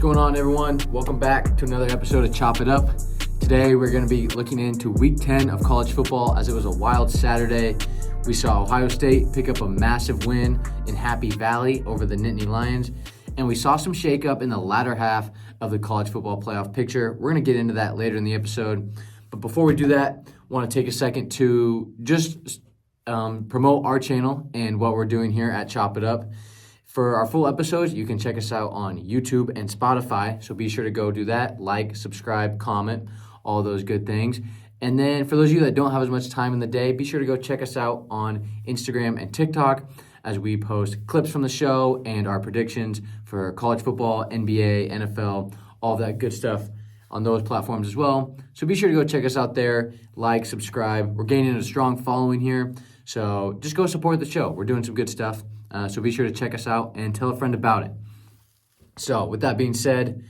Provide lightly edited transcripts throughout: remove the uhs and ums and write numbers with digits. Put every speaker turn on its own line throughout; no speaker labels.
going on, everyone? Welcome back to another episode of Chop It Up. Today we're going to be looking into Week 10 of college football, as it was a wild Saturday. We saw Ohio State pick up a massive win in Happy Valley over the Nittany Lions, and we saw some shakeup in the latter half of the college football playoff picture. We're going to get into that later in the episode, but before we do that, I want to take a second to just promote our channel and what we're doing here at Chop It Up. For our full episodes, you can check us out on YouTube and Spotify, so be sure to go do that. Like, subscribe, comment, all those good things. And then for those of you that don't have as much time in the day, be sure to go check us out on Instagram and TikTok as we post clips from the show and our predictions for college football, NBA, NFL, all that good stuff on those platforms as well. So be sure to go check us out there, like, subscribe. We're gaining a strong following here, so just go support the show. We're doing some good stuff. So be sure to check us out and tell a friend about it. So with that being said,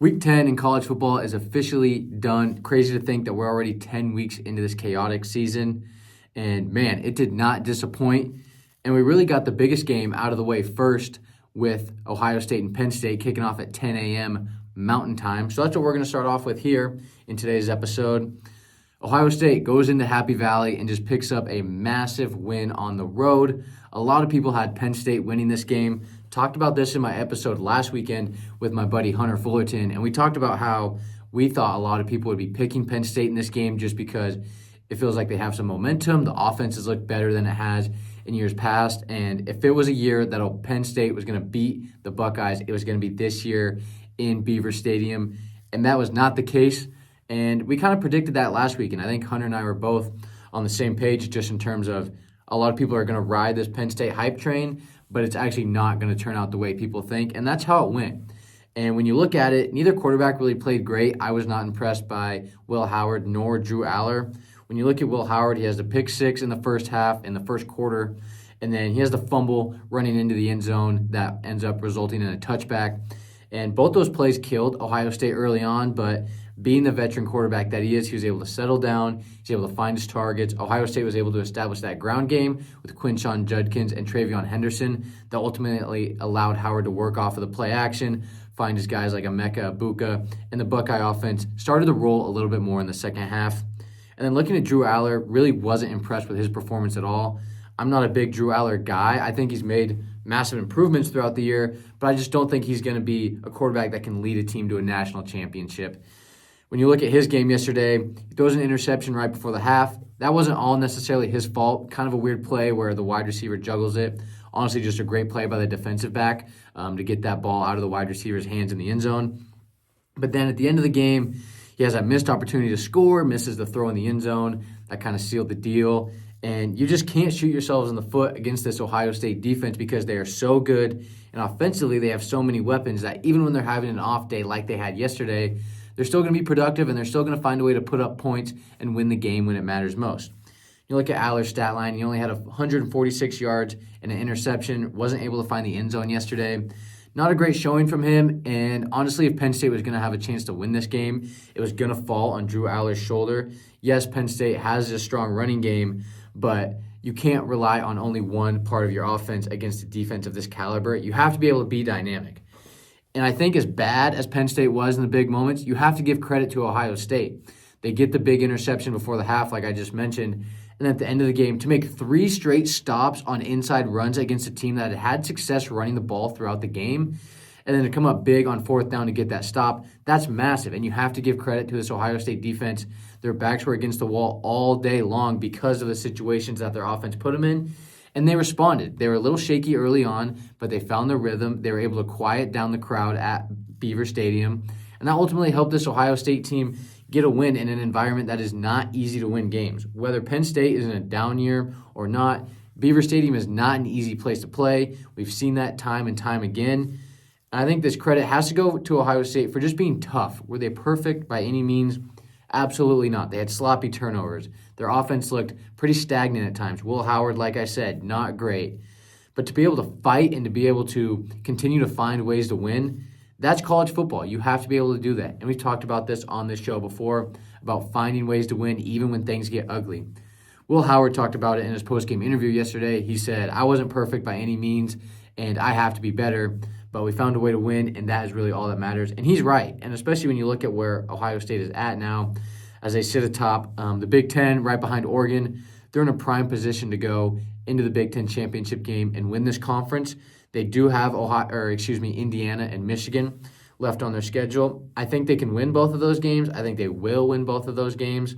Week 10 in college football is officially done. Crazy to think that we're already 10 weeks into this chaotic season. And man, it did not disappoint. And we really got the biggest game out of the way first with Ohio State and Penn State kicking off at 10 a.m. Mountain Time. So that's what we're going to start off with here in today's episode. Ohio State goes into Happy Valley and just picks up a massive win on the road. A lot of people had Penn State winning this game. Talked about this in my episode last weekend with my buddy Hunter Fullerton, and we talked about how we thought a lot of people would be picking Penn State in this game just because it feels like they have some momentum. The offense has looked better than it has in years past, and if it was a year that Penn State was going to beat the Buckeyes, it was going to be this year in Beaver Stadium, and that was not the case. And we kind of predicted that last week, and I think Hunter and I were both on the same page just in terms of a lot of people are going to ride this Penn State hype train, but it's actually not going to turn out the way people think, and that's how it went. And when you look at it, neither quarterback really played great. I was not impressed by Will Howard nor Drew Aller. When you look at Will Howard, he has the pick six in the first half, in the first quarter, and then he has the fumble running into the end zone that ends up resulting in a touchback. And both those plays killed Ohio State early on, but being the veteran quarterback that he is, he was able to settle down. He's able to find his targets. Ohio State was able to establish that ground game with Quinshon Judkins and Travion Henderson that ultimately allowed Howard to work off of the play action, find his guys like Emeka Egbuka, and the Buckeye offense started to roll a little bit more in the second half. And then looking at Drew Aller, really wasn't impressed with his performance at all. I'm not a big Drew Aller guy. I think he's made massive improvements throughout the year, but I just don't think he's going to be a quarterback that can lead a team to a national championship. When you look at his game yesterday, he throws an interception right before the half. That wasn't all necessarily his fault. Kind of a weird play where the wide receiver juggles it. Honestly, just a great play by the defensive back to get that ball out of the wide receiver's hands in the end zone. But then at the end of the game, he has that missed opportunity to score, misses the throw in the end zone. That kind of sealed the deal. And you just can't shoot yourselves in the foot against this Ohio State defense because they are so good. And offensively, they have so many weapons that even when they're having an off day like they had yesterday, they're still going to be productive, and they're still going to find a way to put up points and win the game when it matters most. You look at Aller's stat line, he only had 146 yards and an interception, wasn't able to find the end zone yesterday. Not a great showing from him, and honestly, if Penn State was going to have a chance to win this game, it was going to fall on Drew Aller's shoulder. Yes, Penn State has a strong running game, but you can't rely on only one part of your offense against a defense of this caliber. You have to be able to be dynamic. And I think as bad as Penn State was in the big moments, you have to give credit to Ohio State. They get the big interception before the half, like I just mentioned, and at the end of the game, to make 3 straight stops on inside runs against a team that had success running the ball throughout the game, and then to come up big on fourth down to get that stop, that's massive. And you have to give credit to this Ohio State defense. Their backs were against the wall all day long because of the situations that their offense put them in. And they responded. They were a little shaky early on, but they found their rhythm. They were able to quiet down the crowd at Beaver Stadium. And that ultimately helped this Ohio State team get a win in an environment that is not easy to win games. Whether Penn State is in a down year or not, Beaver Stadium is not an easy place to play. We've seen that time and time again. And I think this credit has to go to Ohio State for just being tough. Were they perfect by any means? Absolutely not. They had sloppy turnovers. Their offense looked pretty stagnant at times. Will Howard, like I said, not great. But to be able to fight and to be able to continue to find ways to win, that's college football. You have to be able to do that. And we've talked about this on this show before, about finding ways to win even when things get ugly. Will Howard talked about it in his post-game interview yesterday. He said, I wasn't perfect by any means, and I have to be better. but we found a way to win, and that is really all that matters. And he's right, and especially when you look at where Ohio State is at now, as they sit atop the Big Ten, right behind Oregon. They're in a prime position to go into the Big Ten championship game and win this conference. They do have Indiana and Michigan left on their schedule. I think they can win both of those games. I think they will win both of those games.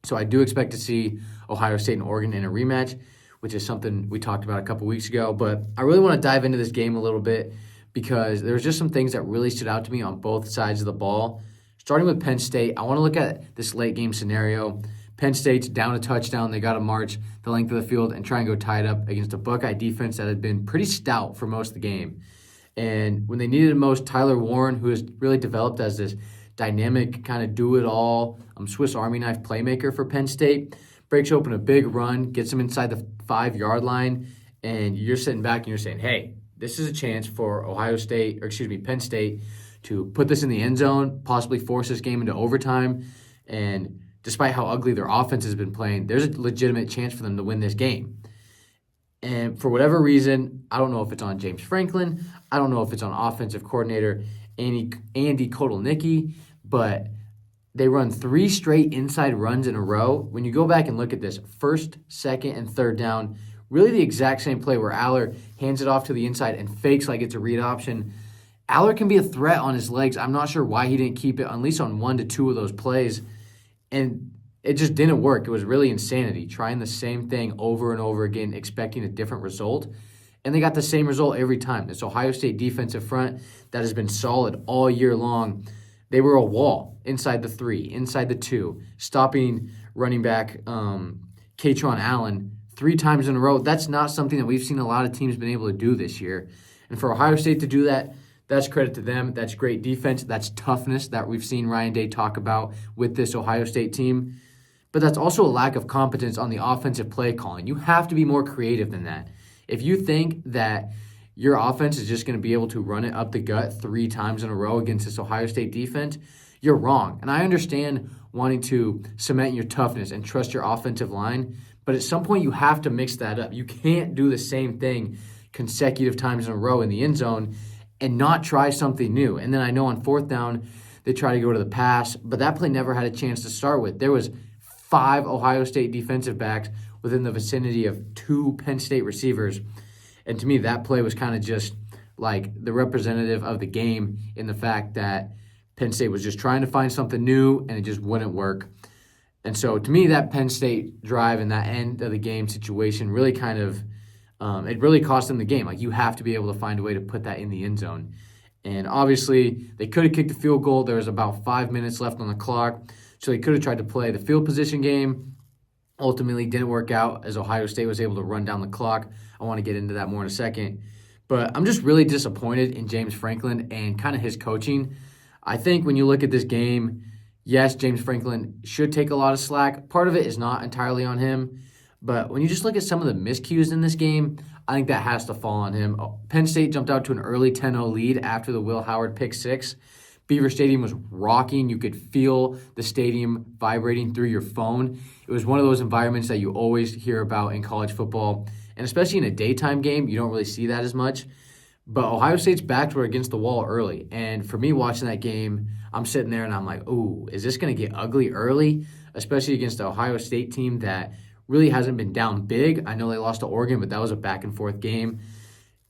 So I do expect to see Ohio State and Oregon in a rematch, which is something we talked about a couple weeks ago. But I really want to dive into this game a little bit because there's just some things that really stood out to me on both sides of the ball. Starting with Penn State, I want to look at this late game scenario. Penn State's down a touchdown. They got to march the length of the field and try and go tie it up against a Buckeye defense that had been pretty stout for most of the game. And when they needed it most, Tyler Warren, who has really developed as this dynamic kind of do-it-all Swiss Army knife playmaker for Penn State, breaks open a big run, gets them inside the 5-yard line, and you're sitting back and you're saying, hey, this is a chance for Penn State to put this in the end zone, possibly force this game into overtime. And despite how ugly their offense has been playing, there's a legitimate chance for them to win this game. And for whatever reason, I don't know if it's on James Franklin, I don't know if it's on offensive coordinator Andy Kotelnicki, but they run 3 straight inside runs in a row. When you go back and look at this, first, second, and third down, really the exact same play where Aller hands it off to the inside and fakes like it's a read option. Aller can be a threat on his legs. I'm not sure why he didn't keep it, at least on 1 to 2 of those plays. And it just didn't work. It was really insanity, trying the same thing over and over again, expecting a different result. And they got the same result every time. This Ohio State defensive front that has been solid all year long, they were a wall inside the 3, inside the 2, stopping running back Katron Allen 3 times in a row. That's not something that we've seen a lot of teams been able to do this year. And for Ohio State to do that, that's credit to them. That's great defense. That's toughness that we've seen Ryan Day talk about with this Ohio State team. But that's also a lack of competence on the offensive play calling. You have to be more creative than that. If you think that your offense is just going to be able to run it up the gut 3 times in a row against this Ohio State defense, you're wrong. And I understand wanting to cement your toughness and trust your offensive line, but at some point you have to mix that up. You can't do the same thing consecutive times in a row in the end zone and not try something new. And then I know on 4th down, they try to go to the pass, but that play never had a chance to start with. There was 5 Ohio State defensive backs within the vicinity of 2 Penn State receivers. And to me, that play was kind of just like the representative of the game in the fact that Penn State was just trying to find something new and it just wouldn't work. And so to me, that Penn State drive and that end of the game situation really kind of it really cost them the game. Like, you have to be able to find a way to put that in the end zone. And obviously, they could have kicked the field goal. There was about 5 minutes left on the clock. So they could have tried to play the field position game. Ultimately, didn't work out as Ohio State was able to run down the clock. I want to get into that more in a second. But I'm just really disappointed in James Franklin and kind of his coaching. I think when you look at this game, yes, James Franklin should take a lot of slack. Part of it is not entirely on him. But when you just look at some of the miscues in this game, I think that has to fall on him. Penn State jumped out to an early 10-0 lead after the Will Howard pick 6. Beaver Stadium was rocking. You could feel the stadium vibrating through your phone. It was one of those environments that you always hear about in college football. And especially in a daytime game, you don't really see that as much. But Ohio State's backs were against the wall early. And for me watching that game, I'm sitting there and I'm like, ooh, is this going to get ugly early? Especially against the Ohio State team that really hasn't been down big. I know they lost to Oregon, but that was a back-and-forth game.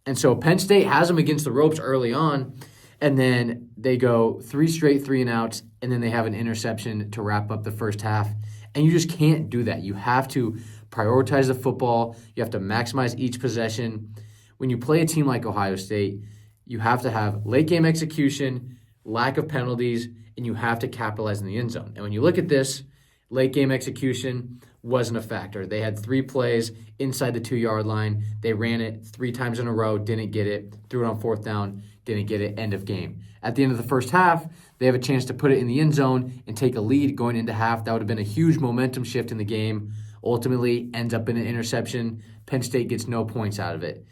And so Penn State has them against the ropes early on, and then they go 3 straight 3-and-outs, and then they have an interception to wrap up the first half. And you just can't do that. You have to prioritize the football. You have to maximize each possession. When you play a team like Ohio State, you have to have late-game execution, lack of penalties, and you have to capitalize in the end zone. And when you look at this, late-game execution wasn't a factor. They had 3 plays inside the 2-yard line. They ran it 3 times in a row, didn't get it, threw it on 4th down, didn't get it, end of game. At the end of the first half, they have a chance to put it in the end zone and take a lead going into half. That would have been a huge momentum shift in the game. Ultimately, ends up in an interception. Penn State gets no points out of it.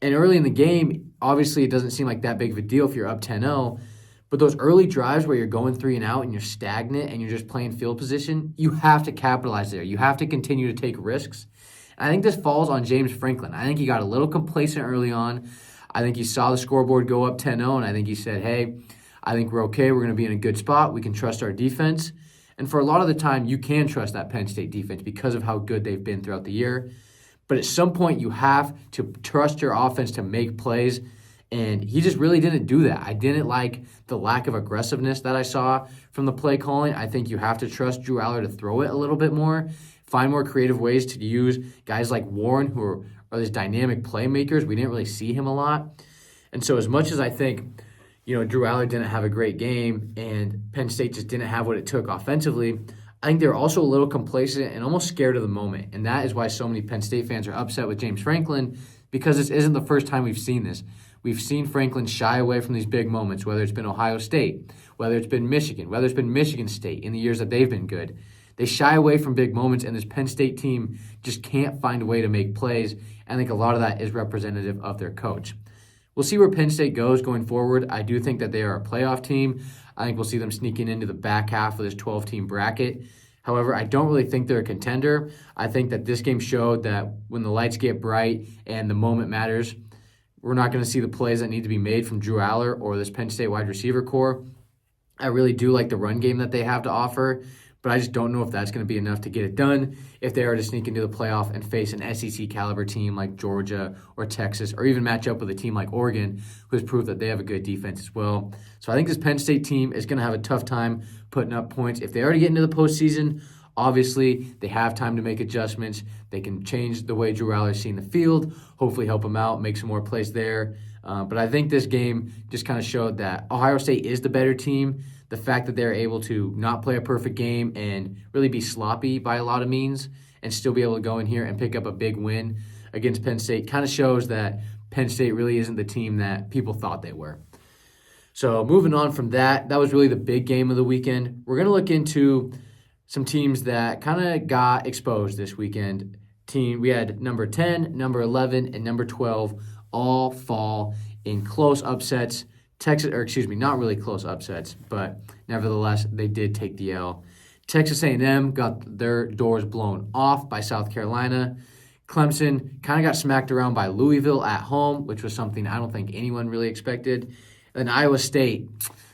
And early in the game, obviously it doesn't seem like that big of a deal if you're up 10-0, but those early drives where you're going 3 and out and you're stagnant and you're just playing field position, you have to capitalize there. You have to continue to take risks. And I think this falls on James Franklin. I think he got a little complacent early on. I think he saw the scoreboard go up 10-0, and I think he said, hey, I think we're okay. We're going to be in a good spot. We can trust our defense. And for a lot of the time, you can trust that Penn State defense because of how good they've been throughout the year. But at some point, you have to trust your offense to make plays. And he just really didn't do that. I didn't like the lack of aggressiveness that I saw from the play calling. I think you have to trust Drew Aller to throw it a little bit more, find more creative ways to use guys like Warren, who are these dynamic playmakers. We didn't really see him a lot. And so as much as I think, Drew Aller didn't have a great game and Penn State just didn't have what it took offensively, I think they're also a little complacent and almost scared of the moment. And that is why so many Penn State fans are upset with James Franklin, because this isn't the first time we've seen this. We've seen Franklin shy away from these big moments, whether it's been Ohio State, whether it's been Michigan, whether it's been Michigan State in the years that they've been good. They shy away from big moments, and this Penn State team just can't find a way to make plays. I think a lot of that is representative of their coach. We'll see where Penn State goes going forward. I do think that they are a playoff team. I think we'll see them sneaking into the back half of this 12-team bracket. However, I don't really think they're a contender. I think that this game showed that when the lights get bright and the moment matters, we're not going to see the plays that need to be made from Drew Aller or this Penn State wide receiver core. I really do like the run game that they have to offer, but I just don't know if that's going to be enough to get it done if they are to sneak into the playoff and face an SEC caliber team like Georgia or Texas, or even match up with a team like Oregon, who has proved that they have a good defense as well. So I think this Penn State team is going to have a tough time putting up points. If they already get into the postseason, obviously they have time to make adjustments. They can change the way Drew Aller is seeing the field, hopefully help him out, make some more plays there. But I think this game just kind of showed that Ohio State is the better team. The fact that they're able to not play a perfect game and really be sloppy by a lot of means and still be able to go in here and pick up a big win against Penn State kind of shows that Penn State really isn't the team that people thought they were. So moving on from that, that was really the big game of the weekend. We're going to look into some teams that kind of got exposed this weekend. We had number 10, number 11, and number 12 all fall in close upsets. Not really close upsets, but nevertheless, they did take the L. Texas A&M got their doors blown off by South Carolina. Clemson kind of got smacked around by Louisville at home, which was something I don't think anyone really expected. And Iowa State,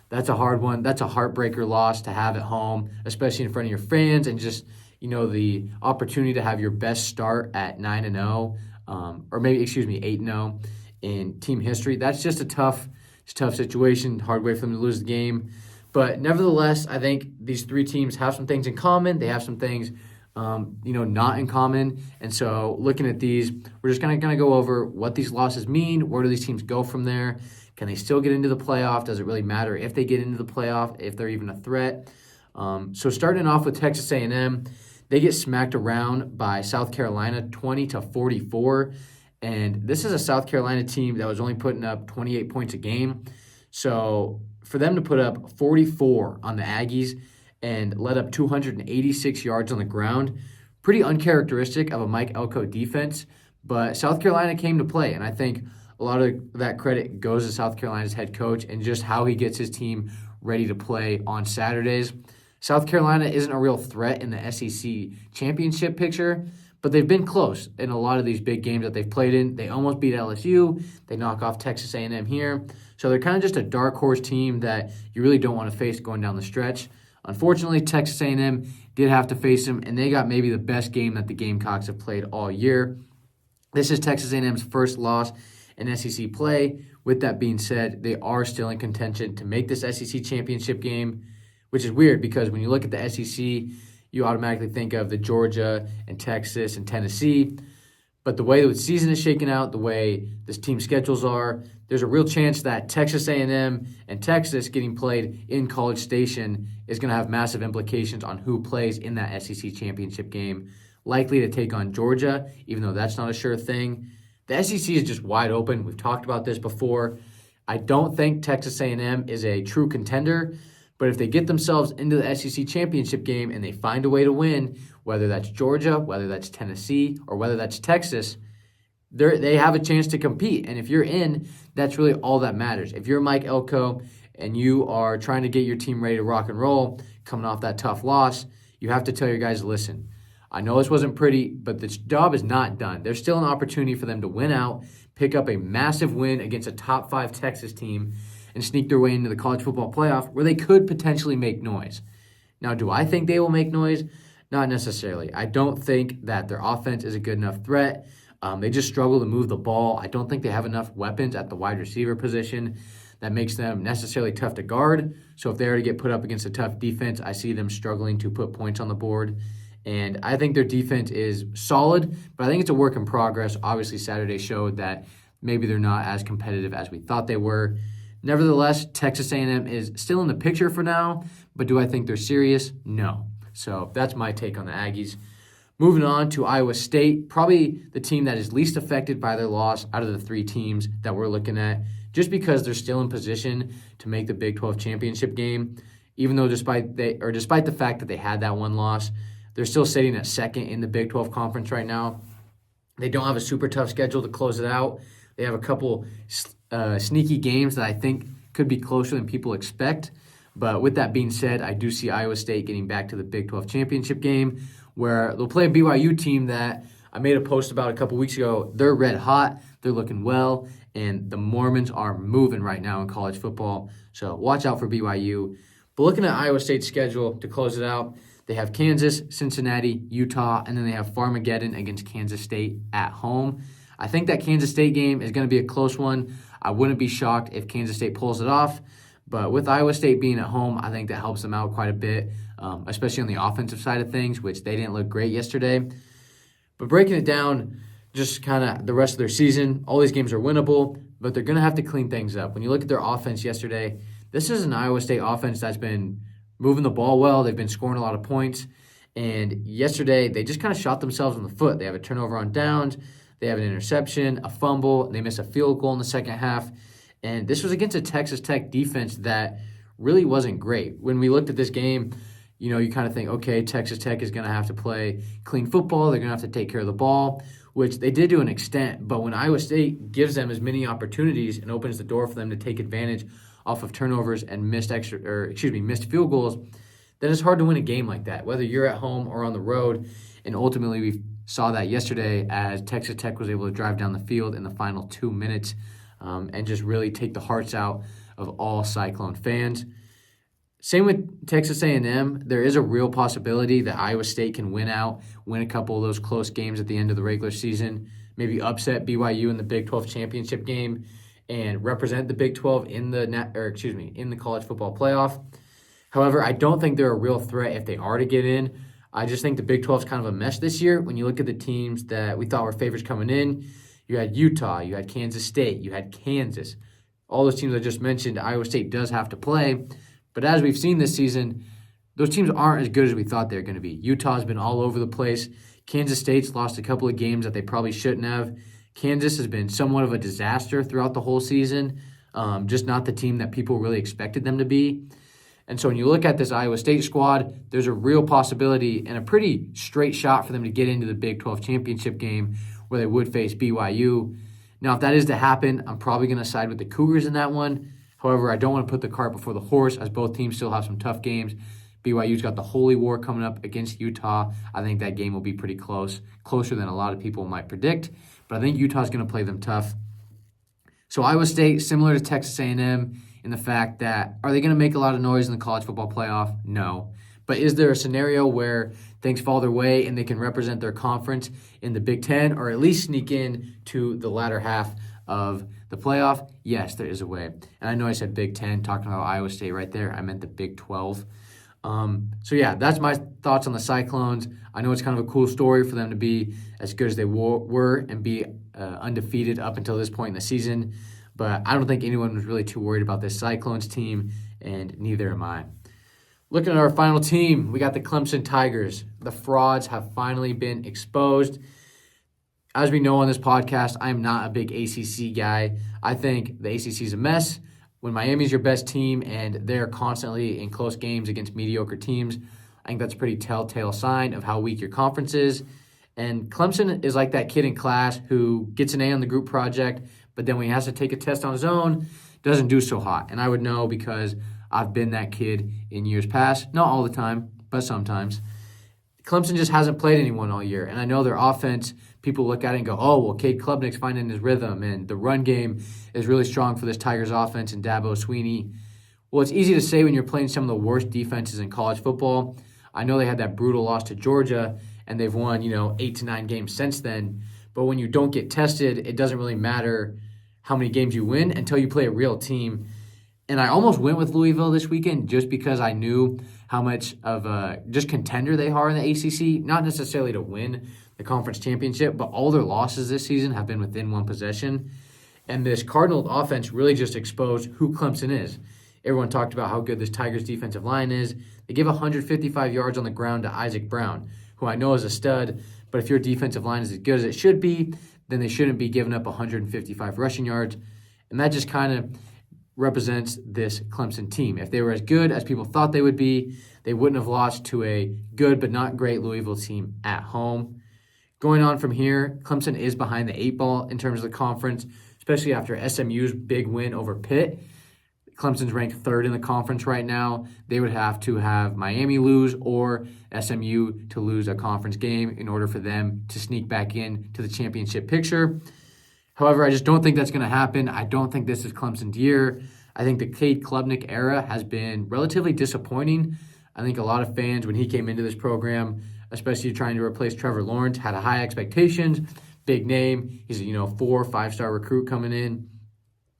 that's a hard one. That's a heartbreaker loss to have at home, especially in front of your fans, and just, the opportunity to have your best start at 9-0, 8-0 in team history. That's just a tough situation, hard way for them to lose the game. But nevertheless, I think these three teams have some things in common. They have some things, not in common. And so looking at these, we're just going to go over what these losses mean. Where do these teams go from there? Can they still get into the playoff? Does it really matter if they get into the playoff, if they're even a threat? So starting off with Texas A&M, they get smacked around by South Carolina 20-44. And this is a South Carolina team that was only putting up 28 points a game. So for them to put up 44 on the Aggies and let up 286 yards on the ground, pretty uncharacteristic of a Mike Elko defense. But South Carolina came to play, and I think a lot of that credit goes to South Carolina's head coach and just how he gets his team ready to play on Saturdays. South Carolina isn't a real threat in the SEC championship picture, but they've been close in a lot of these big games that they've played in. They almost beat LSU. They knock off Texas A&M here. So they're kind of just a dark horse team that you really don't want to face going down the stretch. Unfortunately, Texas A&M did have to face them, and they got maybe the best game that the Gamecocks have played all year. This is Texas A&M's first loss in SEC play. With that being said, they are still in contention to make this SEC championship game, which is weird because when you look at the SEC, you automatically think of the Georgia and Texas and Tennessee. But the way the season is shaking out, the way this team's schedules are, there's a real chance that Texas A&M and Texas getting played in College Station is going to have massive implications on who plays in that SEC championship game, likely to take on Georgia, even though that's not a sure thing. The SEC is just wide open. We've talked about this before. I don't think Texas A&M is a true contender, but if they get themselves into the SEC championship game and they find a way to win, whether that's Georgia, whether that's Tennessee, or whether that's Texas, they have a chance to compete. And if you're in, that's really all that matters. If you're Mike Elko and you are trying to get your team ready to rock and roll, coming off that tough loss, you have to tell your guys, listen, I know this wasn't pretty, but this job is not done. There's still an opportunity for them to win out, pick up a massive win against a top 5 Texas team and sneak their way into the college football playoff where they could potentially make noise. Now, do I think they will make noise? Not necessarily. I don't think that their offense is a good enough threat. They just struggle to move the ball. I don't think they have enough weapons at the wide receiver position that makes them necessarily tough to guard. So if they were to get put up against a tough defense, I see them struggling to put points on the board. And I think their defense is solid, but I think it's a work in progress. Obviously, Saturday showed that maybe they're not as competitive as we thought they were. Nevertheless, Texas A&M is still in the picture for now, but do I think they're serious? No. So that's my take on the Aggies. Moving on to Iowa State, probably the team that is least affected by their loss out of the 3 teams that we're looking at, just because they're still in position to make the Big 12 championship game. Even though despite the fact that they had that one loss, they're still sitting at second in the Big 12 conference right now. They don't have a super tough schedule to close it out. They have a couple sneaky games that I think could be closer than people expect. But with that being said, I do see Iowa State getting back to the Big 12 championship game, where they'll play a BYU team that I made a post about a couple weeks ago. They're red hot. They're looking well. And the Mormons are moving right now in college football. So watch out for BYU. But looking at Iowa State's schedule to close it out, they have Kansas, Cincinnati, Utah, and then they have Farmageddon against Kansas State at home. I think that Kansas State game is going to be a close one. I wouldn't be shocked if Kansas State pulls it off. But with Iowa State being at home, I think that helps them out quite a bit, especially on the offensive side of things, which they didn't look great yesterday. But breaking it down, just kind of the rest of their season, all these games are winnable, but they're going to have to clean things up. When you look at their offense yesterday, this is an Iowa State offense that's been moving the ball well. They've been scoring a lot of points. And yesterday, they just kind of shot themselves in the foot. They have a turnover on downs. They have an interception, a fumble. They miss a field goal in the second half. And this was against a Texas Tech defense that really wasn't great. When we looked at this game, you kind of think, okay, Texas Tech is going to have to play clean football. They're going to have to take care of the ball, which they did to an extent. But when Iowa State gives them as many opportunities and opens the door for them to take advantage off of turnovers and missed field goals, then it's hard to win a game like that, whether you're at home or on the road. And ultimately, we saw that yesterday as Texas Tech was able to drive down the field in the final 2 minutes and just really take the hearts out of all Cyclone fans. Same with Texas A&M. There is a real possibility that Iowa State can win a couple of those close games at the end of the regular season, maybe upset BYU in the Big 12 championship game and represent the Big 12 in the college football playoff. However, I don't think they're a real threat if they are to get in. I just think the Big 12 is kind of a mess this year. When you look at the teams that we thought were favorites coming in, you had Utah, you had Kansas State, you had Kansas. All those teams I just mentioned, Iowa State does have to play. But as we've seen this season, those teams aren't as good as we thought they were going to be. Utah's been all over the place. Kansas State's lost a couple of games that they probably shouldn't have. Kansas has been somewhat of a disaster throughout the whole season, just not the team that people really expected them to be. And so when you look at this Iowa State squad, there's a real possibility and a pretty straight shot for them to get into the Big 12 championship game where they would face BYU. Now, if that is to happen, I'm probably going to side with the Cougars in that one. However, I don't want to put the cart before the horse as both teams still have some tough games. BYU's got the Holy War coming up against Utah. I think that game will be pretty close, closer than a lot of people might predict. But I think Utah's going to play them tough. So Iowa State, similar to Texas A&M in the fact that, are they going to make a lot of noise in the college football playoff? No. But is there a scenario where things fall their way and they can represent their conference in the Big Ten or at least sneak in to the latter half of the playoff? Yes, there is a way. And I know I said Big Ten, talking about Iowa State right there. I meant the Big 12. That's my thoughts on the Cyclones. I know it's kind of a cool story for them to be as good as they were and be undefeated up until this point in the season. But I don't think anyone was really too worried about this Cyclones team, and neither am I. Looking at our final team, we got the Clemson Tigers. The frauds have finally been exposed. As we know on this podcast, I am not a big ACC guy. I think the ACC is a mess. When Miami's your best team and they're constantly in close games against mediocre teams, I think that's a pretty telltale sign of how weak your conference is. And Clemson is like that kid in class who gets an A on the group project, but then when he has to take a test on his own, doesn't do so hot. And I would know because I've been that kid in years past. Not all the time, but sometimes. Clemson just hasn't played anyone all year. And I know their offense, people look at it and go, oh, well, Cade Klubnik's finding his rhythm, and the run game is really strong for this Tigers offense and Dabo Swinney. Well, it's easy to say when you're playing some of the worst defenses in college football. I know they had that brutal loss to Georgia, and they've won, 8 to 9 games since then. But when you don't get tested, it doesn't really matter how many games you win until you play a real team. And I almost went with Louisville this weekend just because I knew how much of a just contender they are in the ACC, not necessarily to win the conference championship, but all their losses this season have been within one possession. And this Cardinals offense really just exposed who Clemson is. Everyone talked about how good this Tigers defensive line is. They give 155 yards on the ground to Isaac Brown, who I know is a stud, but if your defensive line is as good as it should be, then they shouldn't be giving up 155 rushing yards. And that just kind of represents this Clemson team. If they were as good as people thought they would be, they wouldn't have lost to a good but not great Louisville team at home. Going on from here, Clemson is behind the 8 ball in terms of the conference, especially after SMU's big win over Pitt. Clemson's ranked 3rd in the conference right now. They would have to have Miami lose or SMU to lose a conference game in order for them to sneak back in to the championship picture. However, I just don't think that's going to happen. I don't think this is Clemson's year. I think the Cade Klubnik era has been relatively disappointing. I think a lot of fans, when he came into this program, especially trying to replace Trevor Lawrence, had high expectations, big name. He's a 4- or 5-star recruit coming in,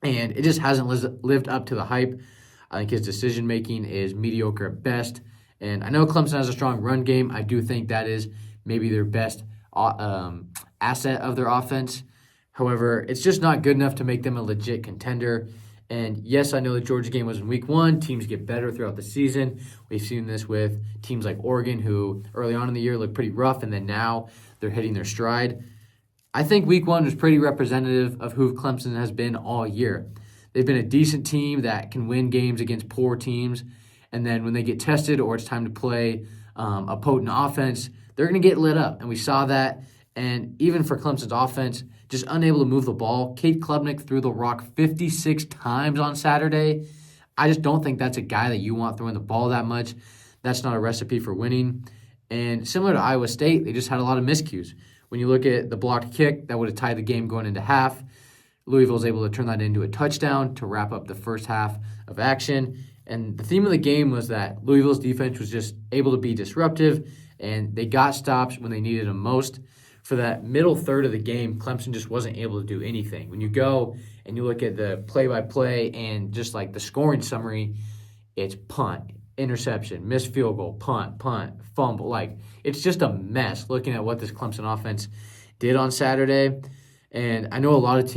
and it just hasn't lived up to the hype. I think his decision-making is mediocre at best, and I know Clemson has a strong run game. I do think that is maybe their best asset of their offense. However, it's just not good enough to make them a legit contender. And yes, I know the Georgia game was in week 1. Teams get better throughout the season. We've seen this with teams like Oregon, who early on in the year looked pretty rough, and then now they're hitting their stride. I think week 1 was pretty representative of who Clemson has been all year. They've been a decent team that can win games against poor teams. And then when they get tested or it's time to play a potent offense, they're going to get lit up. And we saw that. And even for Clemson's offense, just unable to move the ball. Cade Klubnik threw the rock 56 times on Saturday. I just don't think that's a guy that you want throwing the ball that much. That's not a recipe for winning. And similar to Iowa State, they just had a lot of miscues. When you look at the blocked kick that would have tied the game going into half, Louisville was able to turn that into a touchdown to wrap up the first half of action. And the theme of the game was that Louisville's defense was just able to be disruptive, and they got stops when they needed them most. For that middle third of the game, Clemson just wasn't able to do anything. When you go and you look at the play-by-play and just like the scoring summary, it's punt, interception, missed field goal, punt, fumble. Like, it's just a mess looking at what this Clemson offense did on Saturday. And I know a lot of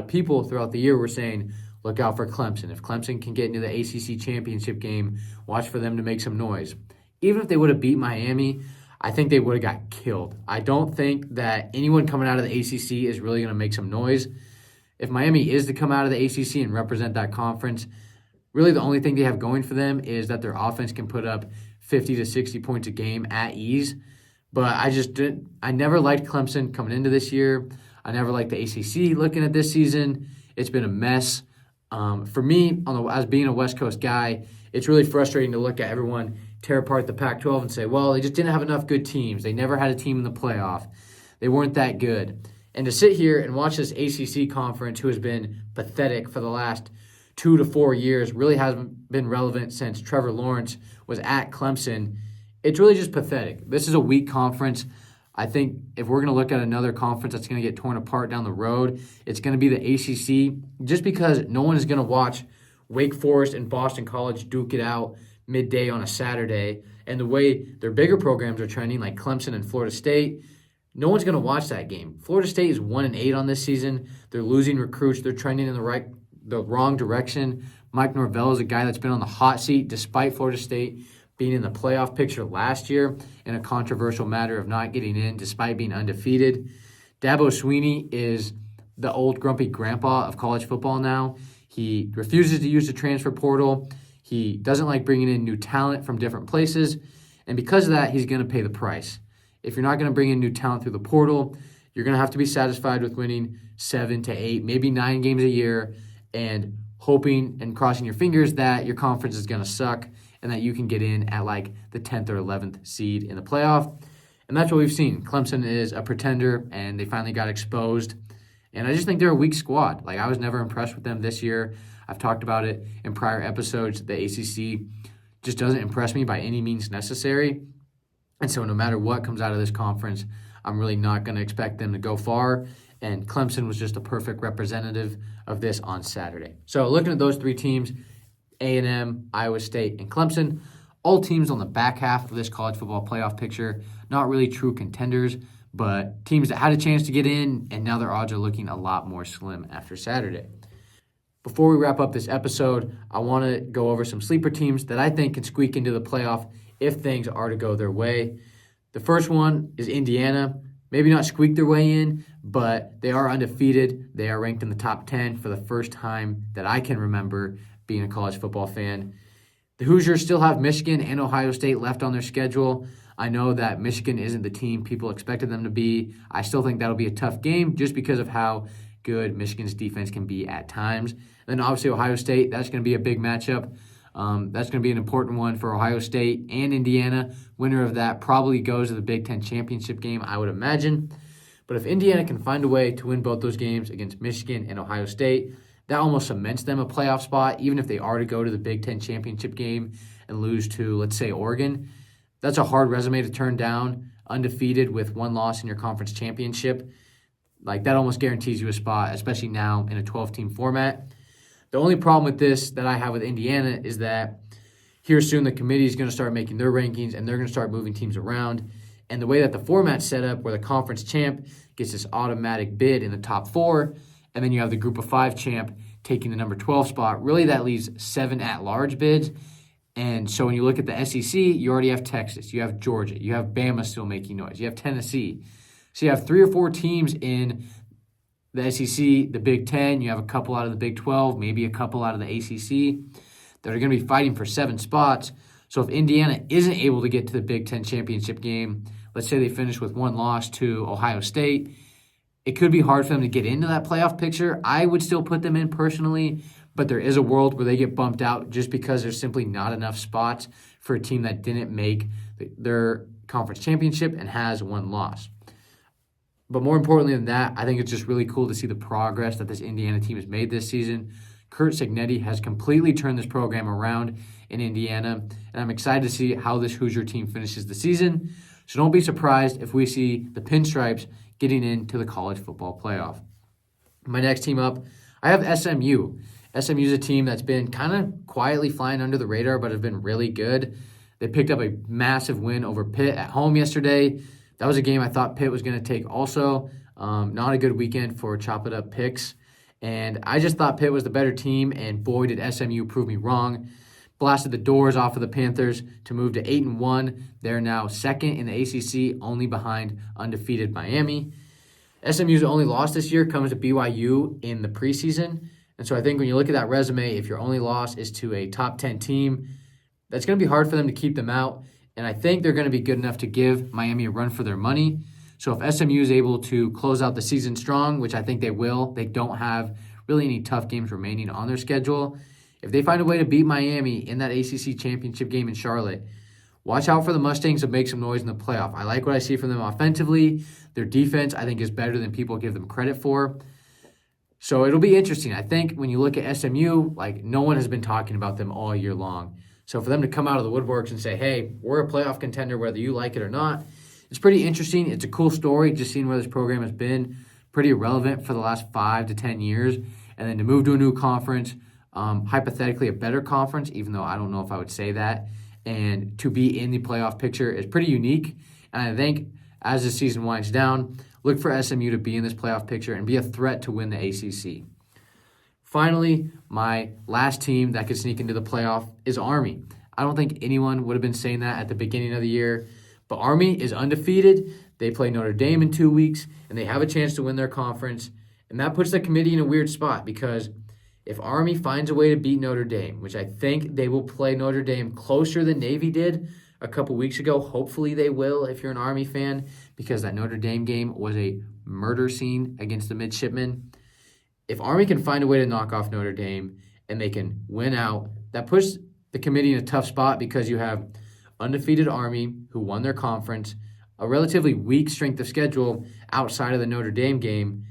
people throughout the year were saying, look out for Clemson. If Clemson can get into the ACC championship game, watch for them to make some noise. Even if they would have beat Miami, I think they would have got killed. I don't think that anyone coming out of the ACC is really going to make some noise. If Miami is to come out of the ACC and represent that conference, really the only thing they have going for them is that their offense can put up 50 to 60 points a game at ease. But I never liked Clemson coming into this year. I never liked the ACC looking at this season. It's been a mess. For me, as being a West Coast guy, it's really frustrating to look at everyone tear apart the Pac-12 and say, well, they just didn't have enough good teams. They never had a team in the playoff. They weren't that good. And to sit here and watch this ACC conference, who has been pathetic for the last 2 to 4 years, really hasn't been relevant since Trevor Lawrence was at Clemson, it's really just pathetic. This is a weak conference. I think if we're going to look at another conference that's going to get torn apart down the road, it's going to be the ACC, just because no one is going to watch Wake Forest and Boston College duke it out midday on a Saturday. And the way their bigger programs are trending, like Clemson and Florida State, no one's going to watch that game. Florida State is 1-8 on this season. They're losing recruits. They're trending in the wrong direction. Mike Norvell is a guy that's been on the hot seat despite Florida State being in the playoff picture last year in a controversial matter of not getting in despite being undefeated. Dabo Swinney is the old grumpy grandpa of college football now. He refuses to use the transfer portal. He doesn't like bringing in new talent from different places. And because of that, he's going to pay the price. If you're not going to bring in new talent through the portal, you're going to have to be satisfied with winning 7 to 8, maybe 9 games a year, and hoping and crossing your fingers that your conference is going to suck and that you can get in at like the 10th or 11th seed in the playoff. And that's what we've seen. Clemson is a pretender, and they finally got exposed. And I just think they're a weak squad. Like, I was never impressed with them this year. I've talked about it in prior episodes. The ACC just doesn't impress me by any means necessary. And so no matter what comes out of this conference, I'm really not going to expect them to go far. And Clemson was just a perfect representative of this on Saturday. So looking at those three teams, A&M, Iowa State, and Clemson, all teams on the back half of this college football playoff picture, not really true contenders, but teams that had a chance to get in, and now their odds are looking a lot more slim after Saturday. Before we wrap up this episode, I want to go over some sleeper teams that I think can squeak into the playoff if things are to go their way. The first one is Indiana. Maybe not squeak their way in, but they are undefeated. They are ranked in the top 10 for the first time that I can remember being a college football fan. The Hoosiers still have Michigan and Ohio State left on their schedule. I know that Michigan isn't the team people expected them to be. I still think that'll be a tough game just because of how good Michigan's defense can be at times. And then obviously Ohio State, that's going to be a big matchup. That's going to be an important one for Ohio State and Indiana. Winner of that probably goes to the Big Ten championship game, I would imagine. But if Indiana can find a way to win both those games against Michigan and Ohio State, that almost cements them a playoff spot, even if they are to go to the Big Ten championship game and lose to, let's say, Oregon. That's a hard resume to turn down, undefeated with one loss in your conference championship. Like, that almost guarantees you a spot, especially now in a 12-team format. The only problem with this that I have with Indiana is that here soon the committee is going to start making their rankings, and they're going to start moving teams around. And the way that the format's set up, where the conference champ gets this automatic bid in the top 4, and then you have the group of 5 champ taking the number 12 spot, really that leaves 7 at-large bids. And so when you look at the SEC, you already have Texas, you have Georgia, you have Bama still making noise, you have Tennessee. So you have 3 or 4 teams in the SEC, the Big Ten, you have a couple out of the Big 12, maybe a couple out of the ACC that are going to be fighting for 7 spots. So if Indiana isn't able to get to the Big Ten championship game, let's say they finish with 1 loss to Ohio State, it could be hard for them to get into that playoff picture. I would still put them in personally, but there is a world where they get bumped out just because there's simply not enough spots for a team that didn't make their conference championship and has 1 loss. But more importantly than that, I think it's just really cool to see the progress that this Indiana team has made this season. Curt Cignetti has completely turned this program around in Indiana, and I'm excited to see how this Hoosier team finishes the season. So don't be surprised if we see the Pinstripes getting into the college football playoff. My next team up, I have SMU. SMU is a team that's been kind of quietly flying under the radar, but have been really good. They picked up a massive win over Pitt at home yesterday. That was a game I thought Pitt was going to take also. Not a good weekend for Chop It Up picks. And I just thought Pitt was the better team, and boy, did SMU prove me wrong. Blasted the doors off of the Panthers to move to 8-1. They're now second in the ACC, only behind undefeated Miami. SMU's only loss this year comes to BYU in the preseason. And so I think when you look at that resume, if your only loss is to a top 10 team, that's going to be hard for them to keep them out. And I think they're going to be good enough to give Miami a run for their money. So if SMU is able to close out the season strong, which I think they will, they don't have really any tough games remaining on their schedule. If they find a way to beat Miami in that ACC championship game in Charlotte, watch out for the Mustangs to make some noise in the playoff. I like what I see from them offensively. Their defense, I think, is better than people give them credit for. So it'll be interesting. I think when you look at SMU, like, no one has been talking about them all year long. So for them to come out of the woodworks and say, hey, we're a playoff contender whether you like it or not, it's pretty interesting. It's a cool story just seeing where this program has been pretty irrelevant for the last 5 to 10 years. And then to move to a new conference, hypothetically a better conference, even though I don't know if I would say that, and to be in the playoff picture is pretty unique. And I think as the season winds down, look for SMU to be in this playoff picture and be a threat to win the ACC. Finally, my last team that could sneak into the playoff is Army. I don't think anyone would have been saying that at the beginning of the year, but Army is undefeated. They play Notre Dame in 2 weeks, and they have a chance to win their conference. And that puts the committee in a weird spot because if Army finds a way to beat Notre Dame, which I think they will play Notre Dame closer than Navy did a couple weeks ago, hopefully they will if you're an Army fan, because that Notre Dame game was a murder scene against the midshipmen. If Army can find a way to knock off Notre Dame and they can win out, that puts the committee in a tough spot because you have undefeated Army, who won their conference, a relatively weak strength of schedule outside of the Notre Dame game,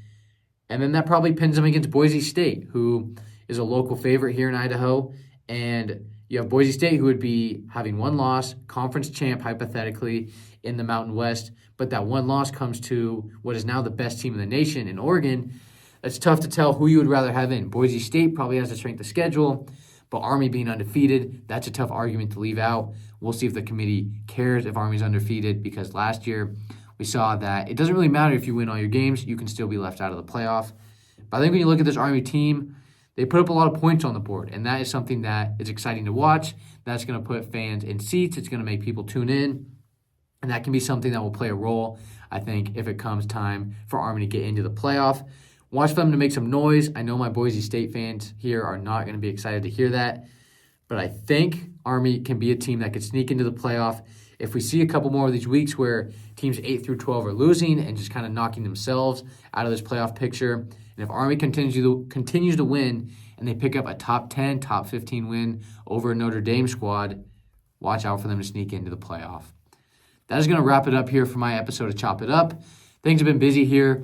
and then that probably pins them against Boise State, who is a local favorite here in Idaho, and you have Boise State, who would be having one loss, conference champ hypothetically in the Mountain West, but that one loss comes to what is now the best team in the nation in Oregon. It's tough to tell who you would rather have in. Boise State probably has the strength of schedule, but Army being undefeated, that's a tough argument to leave out. We'll see if the committee cares if Army's undefeated, because last year we saw that it doesn't really matter if you win all your games, you can still be left out of the playoff. But I think when you look at this Army team, they put up a lot of points on the board, and that is something that is exciting to watch. That's going to put fans in seats. It's going to make people tune in, and that can be something that will play a role, I think, if it comes time for Army to get into the playoff. Watch for them to make some noise. I know my Boise State fans here are not going to be excited to hear that, but I think Army can be a team that could sneak into the playoff. If we see a couple more of these weeks where teams 8 through 12 are losing and just kind of knocking themselves out of this playoff picture, and if Army continues to win and they pick up a top 10, top 15 win over a Notre Dame squad, watch out for them to sneak into the playoff. That is going to wrap it up here for my episode of Chop It Up. Things have been busy here.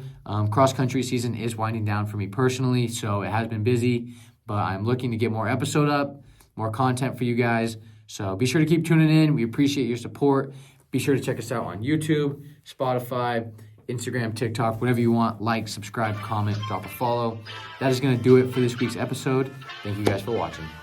Cross-country season is winding down for me personally, so it has been busy, but I'm looking to get more episode up, more content for you guys. So be sure to keep tuning in. We appreciate your support. Be sure to check us out on YouTube, Spotify, Instagram, TikTok, whatever you want. Like, subscribe, comment, drop a follow. That is going to do it for this week's episode. Thank you guys for watching.